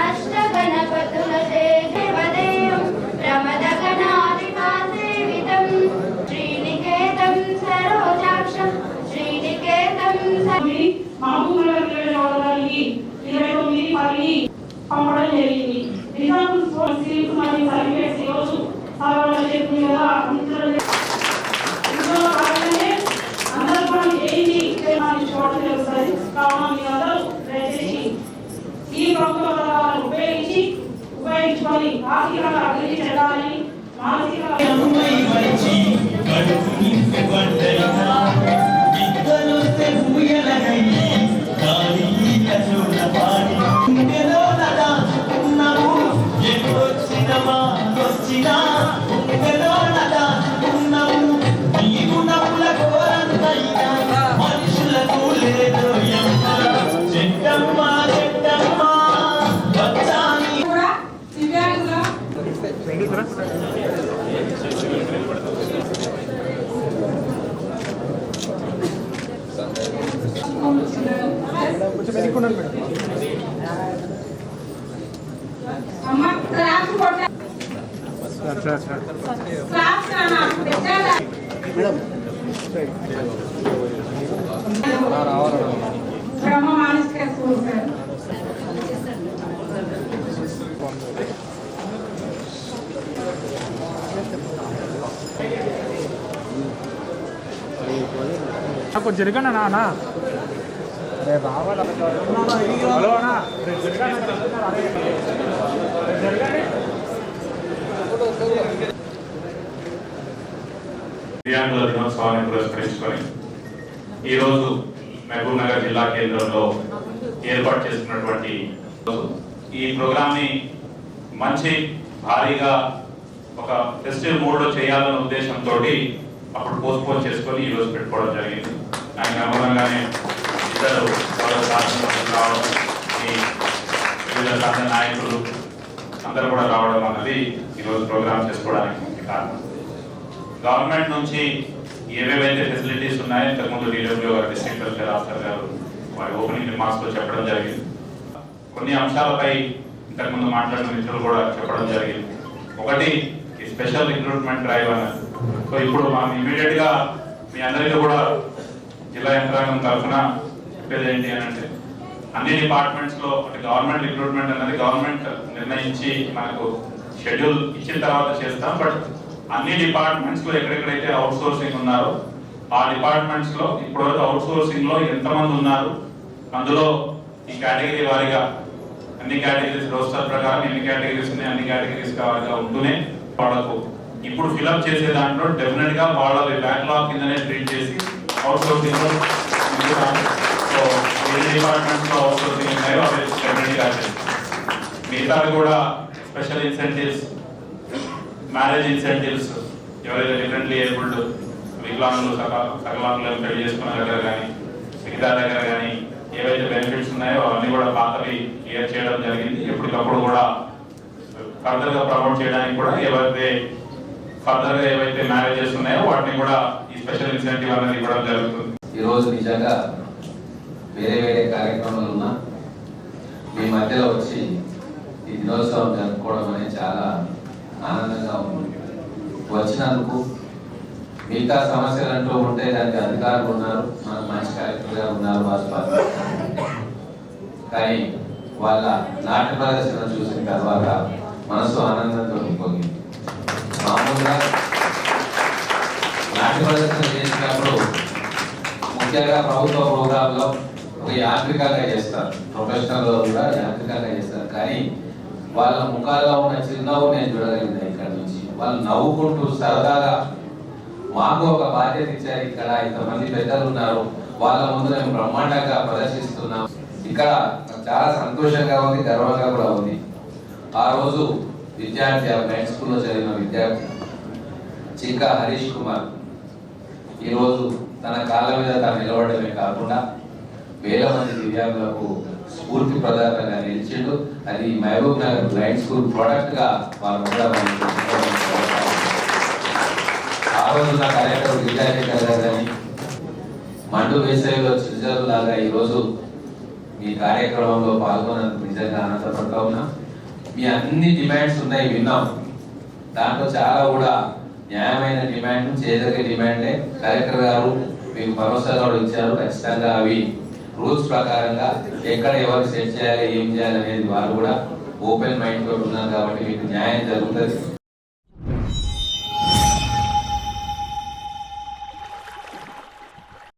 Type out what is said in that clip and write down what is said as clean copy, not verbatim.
అష్టగణపతుల దేవదేవం ప్రమదగణాధిపాసేవితం శ్రీనికేతం సరోజాక్షం శ్రీనికేతం మామూలుగా 29 పంపడం జరిగింది. రిజల్ట్ సీట్ మరియు సర్టిఫికేట్స్ ఈరోజు సాధారణ చెప్తుంది కదా. ఇందులో భాగంగానే అందరూ కూడా ఏంటి చూడడం జరుగుతుంది. కావున మీరందరూ దయచేసి ఈ ప్రభుత్వ పథకాలను ఉపయోగించుకొని ఆర్థికంగా అభివృద్ధి చెందాలని మానసికంగా బ్రహ్మ మానసిక స్కూల్ సార్. కొంచెం జరగండి అన్నా రావాలి దివ్యాంగుల దినోత్సవాన్ని పురస్కరించుకొని ఈరోజు మహబూబ్ నగర్ జిల్లా కేంద్రంలో ఏర్పాటు చేస్తున్నటువంటి ఈ ప్రోగ్రామ్ని మంచి భారీగా ఒక ఫెస్టివల్ మూడ్లో చేయాలన్న ఉద్దేశంతో అప్పుడు పోస్ట్పోన్ చేసుకొని ఈరోజు పెట్టుకోవడం జరిగింది. దానికి అనుగుణంగానే ఇద్దరు రావడం, వివిధ సాధన నాయకులు అందరూ కూడా రావడం అన్నది ఈరోజు ప్రోగ్రామ్ చేసుకోవడానికి ముఖ్య కారణం. గవర్నమెంట్ నుంచి ఏవేవైతే ఫెసిలిటీస్ ఉన్నాయో ఇంతకుముందు డీడబ్ల్యూ గారు, డిస్ట్రిక్ట్ వెల్ఫేర్ ఆఫీసర్ గారు వారి ఓపెనింగ్ రిమార్క్స్ లో చెప్పడం జరిగింది. కొన్ని అంశాలపై ఇంతకుముందు మాట్లాడిన మిత్రులు కూడా చెప్పడం జరిగింది. ఒకటి ఈ స్పెషల్ రిక్రూట్మెంట్ డ్రైవ్ అన్నది. సో ఇప్పుడు మనం ఇమీడియట్ గా మీ అందరికీ కూడా జిల్లా యంత్రాంగం తరఫున చెప్పేది ఏంటి అని అంటే, అన్ని డిపార్ట్మెంట్స్ లో అంటే గవర్నమెంట్ రిక్రూట్మెంట్ అనేది గవర్నమెంట్ నిర్ణయించి మనకు షెడ్యూల్ ఇచ్చిన తర్వాత చేస్తాం. బట్ అన్ని డిపార్ట్మెంట్స్ లో ఎక్కడెక్కడైతే అవుట్ సోర్సింగ్ ఉన్నారో ఆ డిపార్ట్మెంట్స్ లో ఇప్పటివరకు అవుట్ సోర్సింగ్ లో ఎంతమంది ఉన్నారు, అందులో ఈ కేటగిరీ వారిగా అన్ని కేటగిరీస్ రోస్టర్ ప్రకారం ఎన్ని కేటగిరీస్ ఉన్నాయి అన్ని కేటగిరీస్ వారిగా ఉంటూనే వాళ్ళకు ఇప్పుడు ఫిల్అప్ చేసే దాంట్లో డెఫినెట్ గా వాళ్ళ బ్యాక్లాగ్ కిందనే ట్రీట్ చేసి అవుట్ సోర్సింగ్ లో ఏ డిపార్ట్మెంట్స్ లో అవుట్ సోర్సింగ్ ఉన్నాయో అవి డెఫినెట్ గా మిగతావి కూడా స్పెషల్ ఇన్సెంటివ్స్, మ్యారేజ్ ఇన్సెంటివ్స్, ఎవరైతే డిఫరెంట్లీ ఏబుల్డ్ వికలాంగులు సకలాంగులను పెళ్లి చేసుకున్న దగ్గర కానీ మిగతా దగ్గర కానీ ఏవైతే బెనిఫిట్స్ ఉన్నాయో అవన్నీ కూడా పాతవి క్లియర్ చేయడం జరిగింది. ఎప్పటికప్పుడు కూడా ఫర్దర్ గా ప్రమోట్ చేయడానికి కూడా ఫర్దర్ గా ఏవైతే మ్యారేజెస్ ఉన్నాయో వాటిని కూడా ఈ స్పెషల్ ఇన్సెంటివ్ అనేది ఇవ్వడం జరుగుతుంది. ఈ రోజు నిజంగా వేరే వేరే కార్యక్రమాలు ఉన్నా మీ మధ్యలో వచ్చి ఈ దినోత్సవం జరుపుకోవడం అనేది చాలా ఆనందంగా ఉంది. వచ్చినందుకు మిగతా సమస్యలు అంటూ ఉంటే దానికి అధికారులు ఉన్నారు, మనకు మంచి కార్యక్రమంగా ఉన్నారు వాస్తవాలు. కానీ వాళ్ళ నాట్య ప్రదర్శన చూసిన తర్వాత మనసు ఆనందంతో నింపొంది. మామూలుగా నాట్య ప్రదర్శన చేసినప్పుడు ముఖ్యంగా ప్రభుత్వ ప్రోగ్రాంలో ఒక యాంత్రికంగా చేస్తారు, ప్రొఫెషనల్ కూడా యాంత్రికంగా చేస్తారు. కానీ వాళ్ళ ముఖాల్లో ఉన్న చిరునవ్వు నేను చూడగలిగిన ఇక్కడ నుంచి. వాళ్ళు నవ్వుకుంటూ సరదాగా మాకు ఒక బాధ్యత ఇచ్చారు, ఇక్కడ ఇంతమంది పెద్దలు ఉన్నారు, వాళ్ళ ముందు మేము బ్రహ్మాండంగా ప్రదర్శిస్తున్నాం. ఇక్కడ చాలా సంతోషంగా ఉంది, గర్వంగా కూడా ఉంది. ఆ రోజు విద్యార్థి, ఆ మెయిన్ స్కూల్లో చదివిన విద్యార్థి చిక్కా హరీష్ కుమార్ ఈరోజు తన కాళ్ళ మీద తాను నిలబడమే కాకుండా వేల మంది దివ్యాంగులకు స్ఫూర్తి ప్రదాతంగా నిలిచిండు. అది Mahabubnagar blind school product గా వాళ్ళు కూడా ఆ రోజు నా కలెక్టర్ విద్యాశేఖర్ గారు కానీ మండు వేసవిలో చిరుజలు లాగా ఈరోజు మీ కార్యక్రమంలో పాల్గొన్నందుకు నిజంగా ఆనందపడతా ఉన్నా. మీ అన్ని డిమాండ్స్ ఉన్నాయి విన్నాం, దాంట్లో చాలా కూడా న్యాయమైన డిమాండ్, చేయదగ్గ డిమాండే. కలెక్టర్ గారు మీకు భరోసా కూడా ఇచ్చారు, ఖచ్చితంగా అవి రూల్స్ ప్రకారంగా ఎక్కడ ఎవరు సెట్ చేయాలి, ఏం చేయాలి అనేది వారు కూడా ఓపెన్ మైండ్ తోటి ఉన్నారు కాబట్టి మీకు న్యాయం జరుగుతుంది.